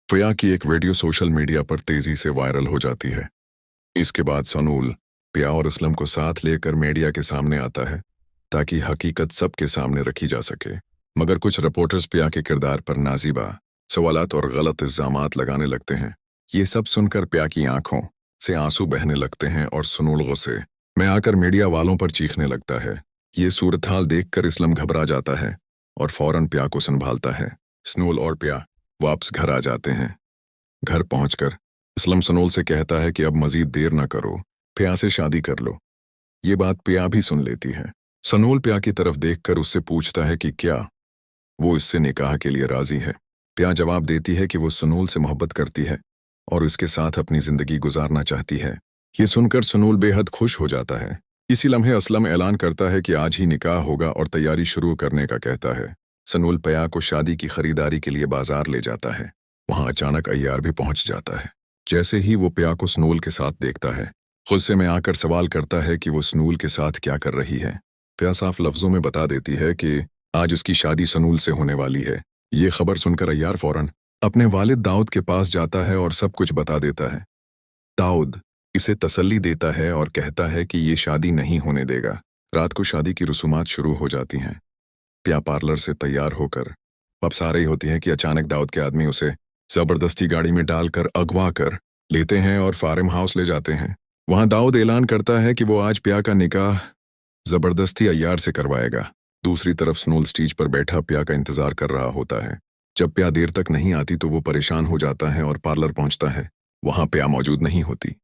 फया की एक video social media पर तेजी से वायरल हो जाती है। इसके बाद सनूल पिया और असलम को साथ लेकर मीडिया के सामने आता है ताकि हकीकत सबके सामने रखी जा सके। मगर कुछ रिपोर्टर्स पिया के किरदार पर नाजीबा सवालात और गलत इल्जामात लगाने लगते हैं। ये सब सुनकर पिया की आंखों से आंसू बहने लगते हैं और सनूल गुस्से में आकर मीडिया वालों पर चीखने लगता है। ये सूरत हाल देखकर असलम घबरा जाता है और फौरन पिया को संभालता है। सनूल और पिया वापस घर आ जाते हैं। घर पहुंचकर असलम सनूल से कहता है कि अब मजीद देर न करो, पिया से शादी कर लो। ये बात पिया भी सुन लेती है। सनूल पिया की तरफ देखकर उससे पूछता है कि क्या वो इससे निकाह के लिए राजी है। पिया जवाब देती है कि वो सनूल से मोहब्बत करती है और उसके साथ अपनी जिंदगी गुजारना चाहती है। ये सुनकर सनूल बेहद खुश हो जाता है। इसी लम्हे असलम ऐलान करता है कि आज ही निकाह होगा और तैयारी शुरू करने का कहता है। सनूल पिया को शादी की खरीदारी के लिए बाजार ले जाता है। वहां अचानक अय्यार भी पहुंच जाता है। जैसे ही वो पिया को सनूल के साथ देखता है, गुस्से में आकर सवाल करता है कि वो सनूल के साथ क्या कर रही है। पिया साफ लफ्जों में बता देती है कि आज उसकी शादी सनूल से होने वाली है। ये खबर सुनकर अय्यार फौरन अपने वालिद दाऊद के पास जाता है और सब कुछ बता देता है। दाऊद इसे तसल्ली देता है और कहता है कि ये शादी नहीं होने देगा। रात को शादी की रसूमात शुरू हो जाती हैं। पिया पार्लर से तैयार होकर वापस आ रही होती है कि अचानक दाऊद के आदमी उसे जबरदस्ती गाड़ी में डालकर अगवा कर लेते हैं और फार्म हाउस ले जाते हैं। वहां दाऊद ऐलान करता है कि वो आज पिया का निकाह जबरदस्ती अय्यार से करवाएगा। दूसरी तरफ सनूल स्टेज पर बैठा पिया का इंतजार कर रहा होता है। जब पिया देर तक नहीं आती तो वो परेशान हो जाता है और पार्लर पहुंचता है। वहां पिया मौजूद नहीं होती।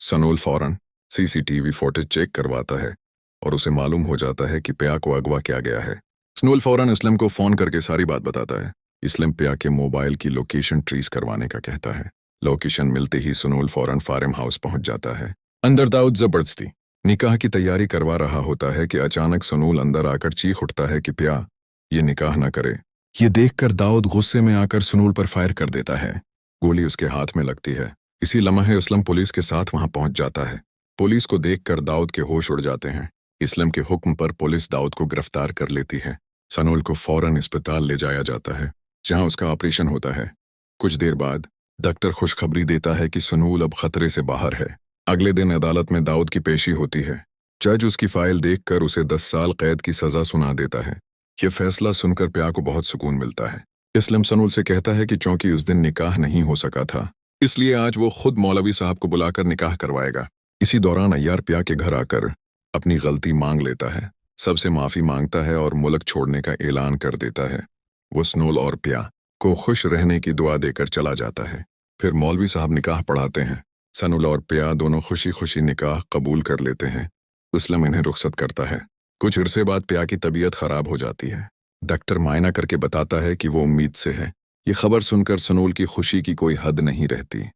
सनूल फौरन सीसीटीवी फुटेज चेक करवाता है और उसे मालूम हो जाता है कि पिया को अगवा किया गया है। सनूल फौरन असलम को फोन करके सारी बात बताता है। असलम पिया के मोबाइल की लोकेशन ट्रेस करवाने का कहता है। लोकेशन मिलते ही सनूल फौरन फार्म हाउस पहुंच जाता है। अंदर दाऊद जबरदस्ती निकाह की तैयारी करवा रहा होता है कि अचानक सनूल अंदर आकर चीख उठता है कि पिया ये निकाह ना करे। ये देखकर दाऊद गुस्से में आकर सनूल पर फायर कर देता है। गोली उसके हाथ में लगती है। इसी लम्हे असलम पुलिस के साथ वहां पहुंच जाता है। पुलिस को देखकर दाऊद के होश उड़ जाते हैं। असलम के हुक्म पर पुलिस दाऊद को गिरफ्तार कर लेती है। सनूल को फौरन अस्पताल ले जाया जाता है जहां उसका ऑपरेशन होता है। कुछ देर बाद डॉक्टर खुशखबरी देता है कि सनूल अब खतरे से बाहर है। अगले दिन अदालत में दाऊद की पेशी होती है। जज उसकी फाइल देखकर उसे 10 साल कैद की सजा सुना देता है। यह फैसला सुनकर पिया को बहुत सुकून मिलता है। असलम सनूल से कहता है कि चूंकि उस दिन निकाह नहीं हो सका था, इसलिए आज वो खुद मौलवी साहब को बुलाकर निकाह करवाएगा। इसी दौरान अय्यार पिया के घर आकर अपनी गलती मांग लेता है, सबसे माफी मांगता है और मुल्क छोड़ने का ऐलान कर देता है। वो सनूल और पिया को खुश रहने की दुआ देकर चला जाता है। फिर मौलवी साहब निकाह पढ़ाते हैं। सनूल और पिया दोनों खुशी खुशी निकाह कबूल कर लेते हैं। असलम इन्हें रुखसत करता है। कुछ अरसे बाद पिया की तबीयत खराब हो जाती है। डॉक्टर मायना करके बताता है कि वो उम्मीद से है। ये खबर सुनकर सनूल की खुशी की कोई हद नहीं रहती।